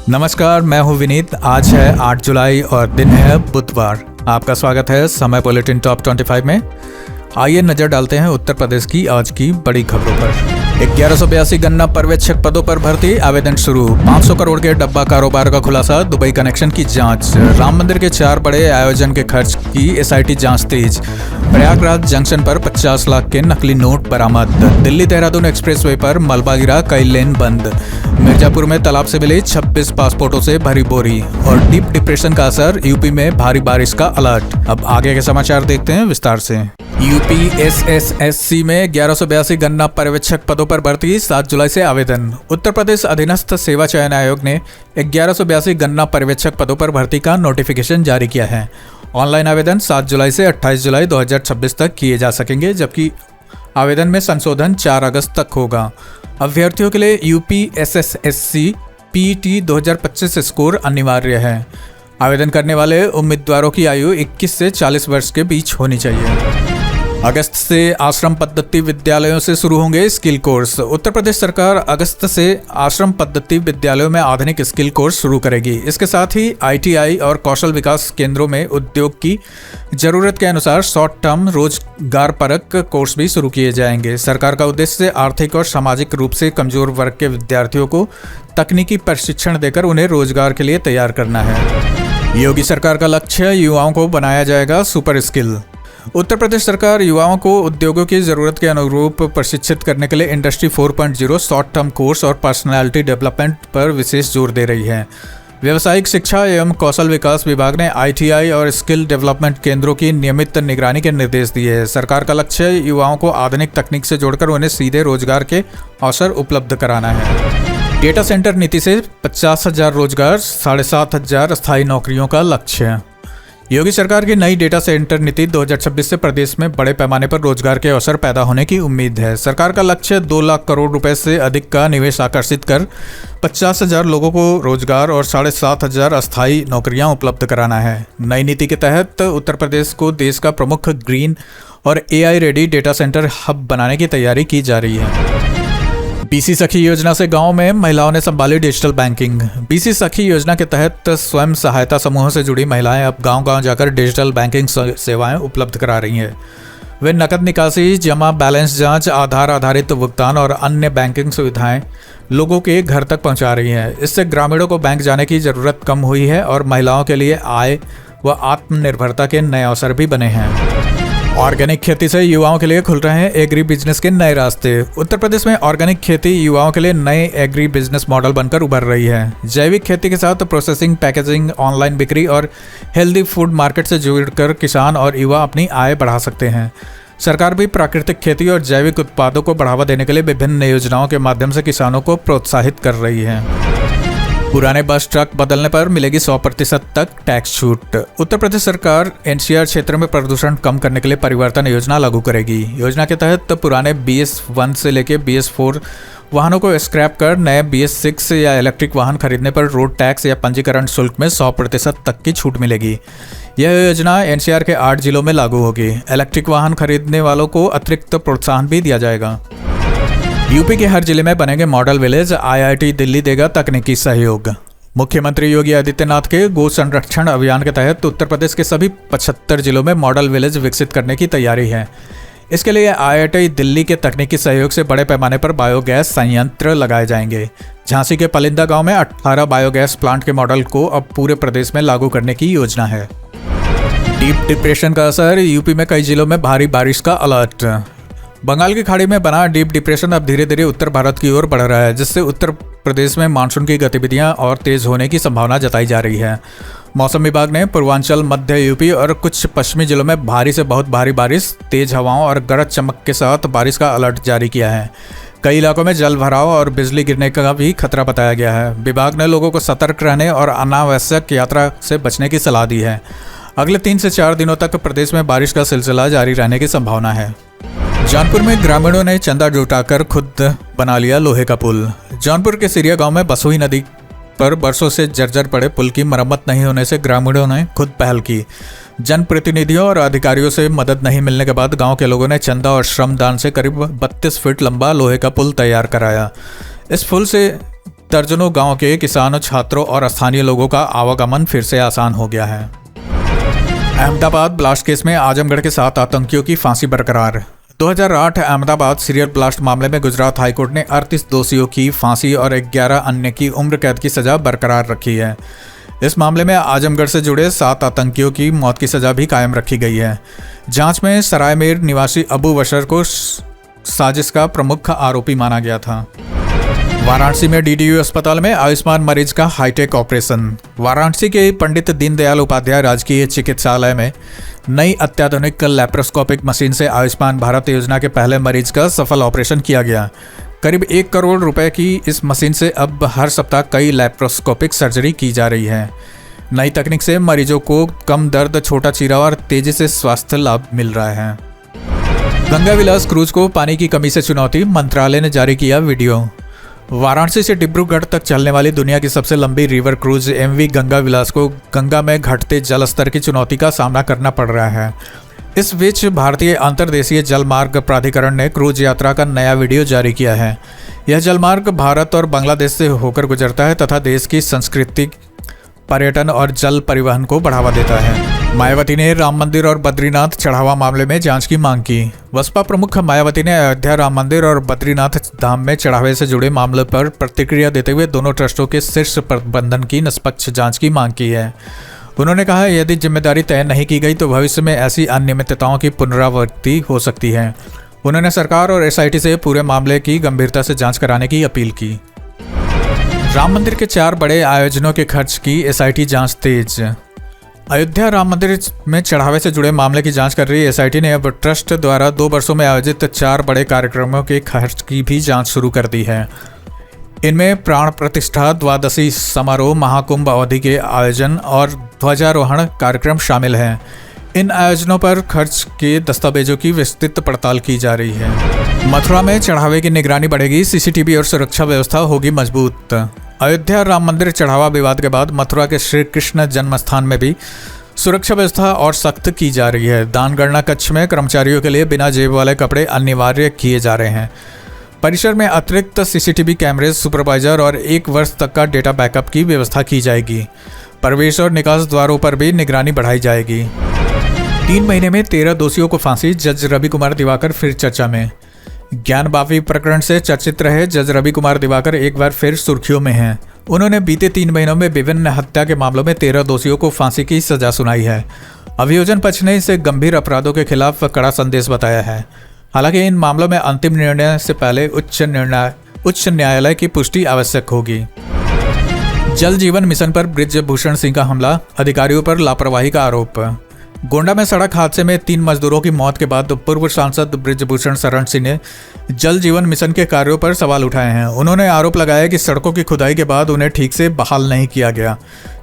नमस्कार, मैं हूं विनीत। आज है 8 जुलाई और दिन है बुधवार। आपका स्वागत है समय बुलेटिन टॉप 25 में। आइए नजर डालते हैं उत्तर प्रदेश की आज की बड़ी खबरों पर। 1182 गन्ना पर्यवेक्षक पदों पर भर्ती, आवेदन शुरू। 500 करोड़ के डब्बा कारोबार का खुलासा, दुबई कनेक्शन की जांच। राम मंदिर के 4 बड़े आयोजन के खर्च की एसआईटी जांच तेज। प्रयागराज जंक्शन पर 50 लाख के नकली नोट बरामद। दिल्ली देहरादून एक्सप्रेसवे पर मलबा गिरा, कई लेन बंद। मिर्जापुर में तालाब से मिली 26 पासपोर्टों से भरी बोरी। और डीप डिप्रेशन का असर, यूपी में भारी बारिश का अलर्ट। अब आगे के समाचार देखते हैं विस्तार से। यूपी एसएसएससी में 1182 गन्ना पर्यवेक्षक पदों पर भर्ती, 7 जुलाई से आवेदन। उत्तर प्रदेश अधीनस्थ सेवा चयन आयोग ने 1182 गन्ना पर्यवेक्षक पदों पर भर्ती का नोटिफिकेशन जारी किया है। ऑनलाइन आवेदन 7 जुलाई से 28 जुलाई 2026 तक किए जा सकेंगे, जबकि आवेदन में संशोधन 4 अगस्त तक होगा। अभ्यर्थियों के लिए यूपी एसएसएससी पीईटी 2025 स्कोर अनिवार्य है। आवेदन करने वाले उम्मीदवारों की आयु 21 से 40 वर्ष के बीच होनी चाहिए। अगस्त से आश्रम पद्धति विद्यालयों से शुरू होंगे स्किल कोर्स। उत्तर प्रदेश सरकार अगस्त से आश्रम पद्धति विद्यालयों में आधुनिक स्किल कोर्स शुरू करेगी। इसके साथ ही आईटीआई और कौशल विकास केंद्रों में उद्योग की जरूरत के अनुसार शॉर्ट टर्म रोजगार परक कोर्स भी शुरू किए जाएंगे। सरकार का उद्देश्य आर्थिक और सामाजिक रूप से कमजोर वर्ग के विद्यार्थियों को तकनीकी प्रशिक्षण देकर उन्हें रोजगार के लिए तैयार करना है। योगी सरकार का लक्ष्य, युवाओं को बनाया जाएगा सुपर स्किल। उत्तर प्रदेश सरकार युवाओं को उद्योगों की ज़रूरत के अनुरूप प्रशिक्षित करने के लिए इंडस्ट्री 4.0 शॉर्ट टर्म कोर्स और पर्सनालिटी डेवलपमेंट पर विशेष जोर दे रही है। व्यावसायिक शिक्षा एवं कौशल विकास विभाग ने आईटीआई और स्किल डेवलपमेंट केंद्रों की नियमित निगरानी के निर्देश दिए हैं। सरकार का लक्ष्य युवाओं को आधुनिक तकनीक से जोड़कर उन्हें सीधे रोजगार के अवसर उपलब्ध कराना है। डेटा सेंटर नीति से 50,000 रोजगार, 7,500 अस्थायी नौकरियों का लक्ष्य। योगी सरकार की नई डेटा सेंटर नीति 2026 से प्रदेश में बड़े पैमाने पर रोजगार के अवसर पैदा होने की उम्मीद है। सरकार का लक्ष्य 2 लाख करोड़ रुपए से अधिक का निवेश आकर्षित कर 50,000 लोगों को रोजगार और 7,500 अस्थायी नौकरियां उपलब्ध कराना है। नई नीति के तहत उत्तर प्रदेश को देश का प्रमुख ग्रीन और AI ready data centre hub बनाने की तैयारी की जा रही है। बीसी सखी योजना से गांव में महिलाओं ने संभाली डिजिटल बैंकिंग। बीसी सखी योजना के तहत स्वयं सहायता समूहों से जुड़ी महिलाएं अब गांव-गांव जाकर डिजिटल बैंकिंग सेवाएं उपलब्ध करा रही हैं। वे नकद निकासी, जमा, बैलेंस जांच, आधार आधारित भुगतान और अन्य बैंकिंग सुविधाएं लोगों के घर तक पहुंचा रही हैं। इससे ग्रामीणों को बैंक जाने की जरूरत कम हुई है और महिलाओं के लिए आय व आत्मनिर्भरता के नए अवसर भी बने हैं। ऑर्गेनिक खेती से युवाओं के लिए खुल रहे हैं एग्री बिजनेस के नए रास्ते। उत्तर प्रदेश में ऑर्गेनिक खेती युवाओं के लिए नए एग्री बिजनेस मॉडल बनकर उभर रही है। जैविक खेती के साथ प्रोसेसिंग, पैकेजिंग, ऑनलाइन बिक्री और हेल्दी फूड मार्केट से जुड़कर किसान और युवा अपनी आय बढ़ा सकते हैं। सरकार भी प्राकृतिक खेती और जैविक उत्पादों को बढ़ावा देने के लिए विभिन्न योजनाओं के माध्यम से किसानों को प्रोत्साहित कर रही है। पुराने बस ट्रक बदलने पर मिलेगी 100% तक टैक्स छूट। उत्तर प्रदेश सरकार एनसीआर क्षेत्र में प्रदूषण कम करने के लिए परिवर्तन योजना लागू करेगी। योजना के तहत पुराने BS1 से लेकर BS4 वाहनों को स्क्रैप कर नए BS6 या इलेक्ट्रिक वाहन खरीदने पर रोड टैक्स या पंजीकरण शुल्क में 100% तक की छूट मिलेगी। यह योजना एनसीआर के 8 जिलों में लागू होगी। इलेक्ट्रिक वाहन खरीदने वालों को अतिरिक्त प्रोत्साहन भी दिया जाएगा। यूपी के हर जिले में बनेंगे मॉडल विलेज, आईआईटी दिल्ली देगा तकनीकी सहयोग। मुख्यमंत्री योगी आदित्यनाथ के गो संरक्षण अभियान के तहत उत्तर प्रदेश के सभी 75 जिलों में मॉडल विलेज विकसित करने की तैयारी है। इसके लिए आईआईटी दिल्ली के तकनीकी सहयोग से बड़े पैमाने पर बायोगैस संयंत्र लगाए जाएंगे। झांसी के पलिंदा गांव में 18 बायोगैस प्लांट के मॉडल को अब पूरे प्रदेश में लागू करने की योजना है। डीप डिप्रेशन का असर, यूपी में कई जिलों में भारी बारिश का अलर्ट। बंगाल की खाड़ी में बना डीप डिप्रेशन अब धीरे धीरे उत्तर भारत की ओर बढ़ रहा है, जिससे उत्तर प्रदेश में मानसून की गतिविधियां और तेज होने की संभावना जताई जा रही है। मौसम विभाग ने पूर्वांचल, मध्य यूपी और कुछ पश्चिमी जिलों में भारी से बहुत भारी बारिश, तेज हवाओं और गरज चमक के साथ बारिश का अलर्ट जारी किया है। कई इलाकों में जल भराव और बिजली गिरने का भी खतरा बताया गया है। विभाग ने लोगों को सतर्क रहने और अनावश्यक यात्रा से बचने की सलाह दी है। अगले 3 से 4 दिनों तक प्रदेश में बारिश का सिलसिला जारी रहने की संभावना है। जौनपुर में ग्रामीणों ने चंदा जुटाकर खुद बना लिया लोहे का पुल। जौनपुर के सिरिया गांव में बसोई नदी पर बरसों से जर्जर पड़े पुल की मरम्मत नहीं होने से ग्रामीणों ने खुद पहल की। जनप्रतिनिधियों और अधिकारियों से मदद नहीं मिलने के बाद गांव के लोगों ने चंदा और श्रमदान से करीब 32 फीट लंबा लोहे का पुल तैयार कराया। इस पुल से दर्जनों गांव के किसानों, छात्रों और स्थानीय लोगों का आवागमन फिर से आसान हो गया है। अहमदाबाद ब्लास्ट केस में आजमगढ़ के 7 आतंकियों की फांसी बरकरार। 2008 अहमदाबाद सीरियल ब्लास्ट मामले में गुजरात हाईकोर्ट ने 38 दोषियों की फांसी और 11 अन्य की उम्र कैद की सजा बरकरार रखी है। इस मामले में आजमगढ़ से जुड़े 7 आतंकियों की मौत की सजा भी कायम रखी गई है। जांच में सरायमेर निवासी अबू बशर को साजिश का प्रमुख आरोपी माना गया था। वाराणसी में डीडीयू अस्पताल में आयुष्मान मरीज का हाईटेक ऑपरेशन। वाराणसी के पंडित दीनदयाल उपाध्याय राजकीय चिकित्सालय में नई अत्याधुनिक लैप्रोस्कोपिक मशीन से आयुष्मान भारत योजना के पहले मरीज का सफल ऑपरेशन किया गया। करीब 1 करोड़ रुपए की इस मशीन से अब हर सप्ताह कई लैप्रोस्कोपिक सर्जरी की जा रही है। नई तकनीक से मरीजों को कम दर्द, छोटा चीरा और तेजी से स्वास्थ्य लाभ मिल रहा है। गंगा विलास क्रूज को पानी की कमी से चुनौती, मंत्रालय ने जारी किया वीडियो। वाराणसी से डिब्रूगढ़ तक चलने वाली दुनिया की सबसे लंबी रिवर क्रूज एमवी गंगा विलास को गंगा में घटते जल स्तर की चुनौती का सामना करना पड़ रहा है। इस बीच भारतीय अंतर्देशीय जलमार्ग प्राधिकरण ने क्रूज यात्रा का नया वीडियो जारी किया है। यह जलमार्ग भारत और बांग्लादेश से होकर गुजरता है तथा देश की संस्कृति, पर्यटन और जल परिवहन को बढ़ावा देता है। मायावती ने राम मंदिर और बद्रीनाथ चढ़ावा मामले में जांच की मांग की। बसपा प्रमुख मायावती ने अयोध्या राम मंदिर और बद्रीनाथ धाम में चढ़ावे से जुड़े मामले पर प्रतिक्रिया देते हुए दोनों ट्रस्टों के शीर्ष प्रबंधन की निष्पक्ष जांच की मांग की है। उन्होंने कहा, यदि जिम्मेदारी तय नहीं की गई तो भविष्य में ऐसी अनियमितताओं की पुनरावृत्ति हो सकती है। उन्होंने सरकार और एसआईटी से पूरे मामले की गंभीरता से जांच कराने की अपील की। राम मंदिर के 4 बड़े आयोजनों के खर्च की एसआईटी जांच तेज। अयोध्या राम मंदिर में चढ़ावे से जुड़े मामले की जांच कर रही एसआईटी ने अब ट्रस्ट द्वारा 2 वर्षों में आयोजित 4 बड़े कार्यक्रमों के खर्च की भी जांच शुरू कर दी है। इनमें प्राण प्रतिष्ठा, द्वादशी समारोह, महाकुंभ अवधि के आयोजन और ध्वजारोहण कार्यक्रम शामिल हैं। इन आयोजनों पर खर्च के दस्तावेजों की विस्तृत पड़ताल की जा रही है। मथुरा में चढ़ावे की निगरानी बढ़ेगी, सीसीटीवी और सुरक्षा व्यवस्था होगी मजबूत। अयोध्या राम मंदिर चढ़ावा विवाद के बाद मथुरा के श्री कृष्ण जन्म स्थान में भी सुरक्षा व्यवस्था और सख्त की जा रही है। दानगणना कक्ष में कर्मचारियों के लिए बिना जेब वाले कपड़े अनिवार्य किए जा रहे हैं। परिसर में अतिरिक्त सीसीटीवी कैमरे, सुपरवाइजर और 1 वर्ष तक का डेटा बैकअप की व्यवस्था की जाएगी। प्रवेश और निकास द्वारों पर भी निगरानी बढ़ाई जाएगी। 3 महीने में 13 दोषियों को फांसी, जज रवि कुमार दिवाकर फिर चर्चा में। ज्ञानवापी प्रकरण से चर्चित रहे जज रवि कुमार दिवाकर एक बार फिर सुर्खियों में हैं। उन्होंने बीते 3 महीनों में विभिन्न हत्या के मामलों में 13 दोषियों को फांसी की सजा सुनाई है। अभियोजन पक्ष ने इसे गंभीर अपराधों के खिलाफ कड़ा संदेश बताया है। हालांकि इन मामलों में अंतिम निर्णय से पहले उच्च न्यायालय की पुष्टि आवश्यक होगी। जल जीवन मिशन पर बृजभूषण सिंह का हमला, अधिकारियों पर लापरवाही का आरोप। गोंडा में सड़क हादसे में 3 मजदूरों की मौत के बाद पूर्व सांसद बृजभूषण शरण सिंह ने जल जीवन मिशन के कार्यों पर सवाल उठाए हैं। उन्होंने आरोप लगाया कि सड़कों की खुदाई के बाद उन्हें ठीक से बहाल नहीं किया गया,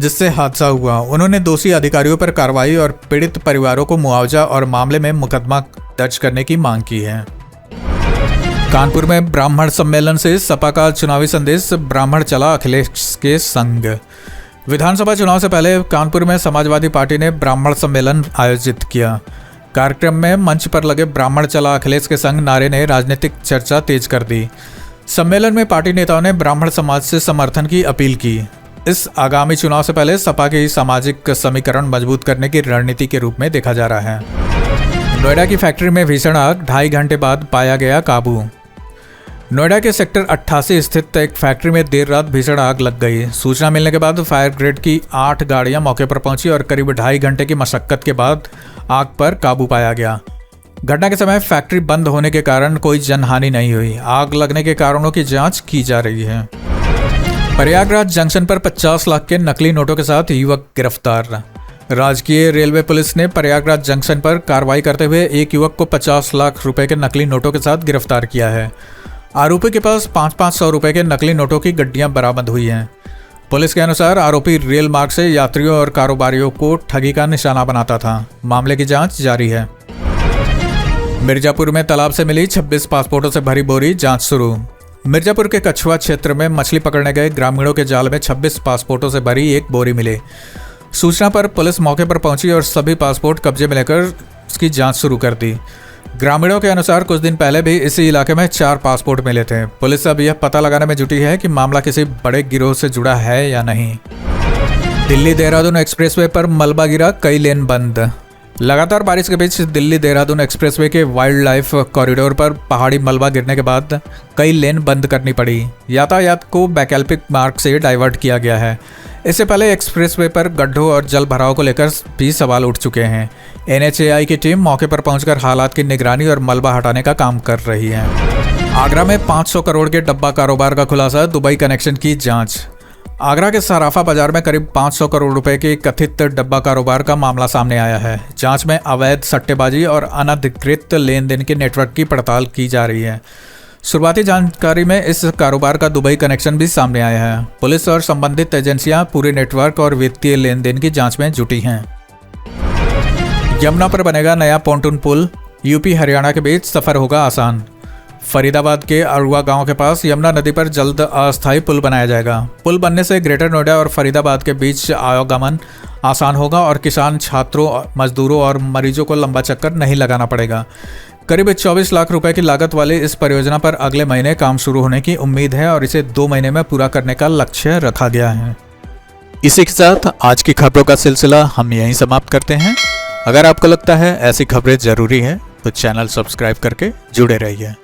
जिससे हादसा हुआ। उन्होंने दोषी अधिकारियों पर कार्रवाई और पीड़ित परिवारों को मुआवजा और मामले में मुकदमा दर्ज करने की मांग की है। कानपुर में ब्राह्मण सम्मेलन से सपा का चुनावी संदेश, ब्राह्मण चला अखिलेश के संग। विधानसभा चुनाव से पहले कानपुर में समाजवादी पार्टी ने ब्राह्मण सम्मेलन आयोजित किया। कार्यक्रम में मंच पर लगे ब्राह्मण चला अखिलेश के संग नारे ने राजनीतिक चर्चा तेज कर दी। सम्मेलन में पार्टी नेताओं ने ब्राह्मण समाज से समर्थन की अपील की। इस आगामी चुनाव से पहले सपा की सामाजिक समीकरण मजबूत करने की रणनीति के रूप में देखा जा रहा है। नोएडा की फैक्ट्री में भीषण आग, 2.5 घंटे बाद पाया गया काबू। नोएडा के सेक्टर 88 स्थित एक फैक्ट्री में देर रात भीषण आग लग गई। सूचना मिलने के बाद फायर ब्रिगेड की 8 गाड़ियां मौके पर पहुंची और करीब 2.5 घंटे की मशक्कत के बाद आग पर काबू पाया गया। घटना के समय फैक्ट्री बंद होने के कारण कोई जनहानि नहीं हुई। आग लगने के कारणों की जांच की जा रही है। प्रयागराज जंक्शन पर 50 लाख के नकली नोटों के साथ युवक गिरफ्तार। राजकीय रेलवे पुलिस ने प्रयागराज जंक्शन पर कार्रवाई करते हुए एक युवक को 50 लाख रुपए के नकली नोटों के साथ गिरफ्तार किया है। आरोपी के पास 500 रुपए के नकली नोटों की गड्डियां बरामद हुई हैं। पुलिस के अनुसार आरोपी रेल मार्ग से यात्रियों और कारोबारियों को ठगी का निशाना बनाता था। मामले की जांच जारी है। मिर्जापुर में तालाब से मिली 26 पासपोर्टों से भरी बोरी, जांच शुरू। मिर्जापुर के कछुआ क्षेत्र में मछली पकड़ने गए ग्रामीणों के जाल में 26 पासपोर्टों से भरी एक बोरी मिली। सूचना पर पुलिस मौके पर पहुंची और सभी पासपोर्ट कब्जे में लेकर उसकी जांच शुरू कर दी। ग्रामीणों के अनुसार कुछ दिन पहले भी इसी इलाके में 4 पासपोर्ट मिले थे। पुलिस अब यह पता लगाने में जुटी है कि मामला किसी बड़े गिरोह से जुड़ा है या नहीं। दिल्ली देहरादून एक्सप्रेसवे पर मलबा गिरा, कई लेन बंद। लगातार बारिश के बीच दिल्ली देहरादून एक्सप्रेसवे के वाइल्ड लाइफ कॉरिडोर पर पहाड़ी मलबा गिरने के बाद कई लेन बंद करनी पड़ी। यातायात को वैकल्पिक मार्ग से डाइवर्ट किया गया है। इससे पहले एक्सप्रेसवे पर गड्ढों और जल भराव को लेकर भी सवाल उठ चुके हैं। NHAI की टीम मौके पर पहुंचकर हालात की निगरानी और मलबा हटाने का काम कर रही है। आगरा में 500 करोड़ के डब्बा कारोबार का खुलासा, दुबई कनेक्शन की जांच। आगरा के सराफा बाजार में करीब 500 करोड़ रुपए के कथित डब्बा कारोबार का मामला सामने आया है। जांच में अवैध सट्टेबाजी और अनधिकृत लेन देन के नेटवर्क की पड़ताल की जा रही है। शुरुआती जानकारी में इस कारोबार का दुबई कनेक्शन भी सामने आया है। पुलिस और संबंधित एजेंसियां पूरे नेटवर्क और वित्तीय लेन देन की जांच में जुटी हैं। यमुना पर बनेगा नया पोंटून पुल, यूपी हरियाणा के बीच सफर होगा आसान। फरीदाबाद के अरुआ गांव के पास यमुना नदी पर जल्द अस्थायी पुल बनाया जाएगा। पुल बनने से ग्रेटर नोएडा और फरीदाबाद के बीच आवागमन आसान होगा और किसान, छात्रों, मजदूरों और मरीजों को लंबा चक्कर नहीं लगाना पड़ेगा। करीब 24 लाख रुपए की लागत वाली इस परियोजना पर अगले महीने काम शुरू होने की उम्मीद है और इसे 2 महीने में पूरा करने का लक्ष्य रखा गया है। इसी के साथ आज की खबरों का सिलसिला हम यहीं समाप्त करते हैं। अगर आपको लगता है ऐसी खबरें जरूरी है तो चैनल सब्सक्राइब करके जुड़े रहिए।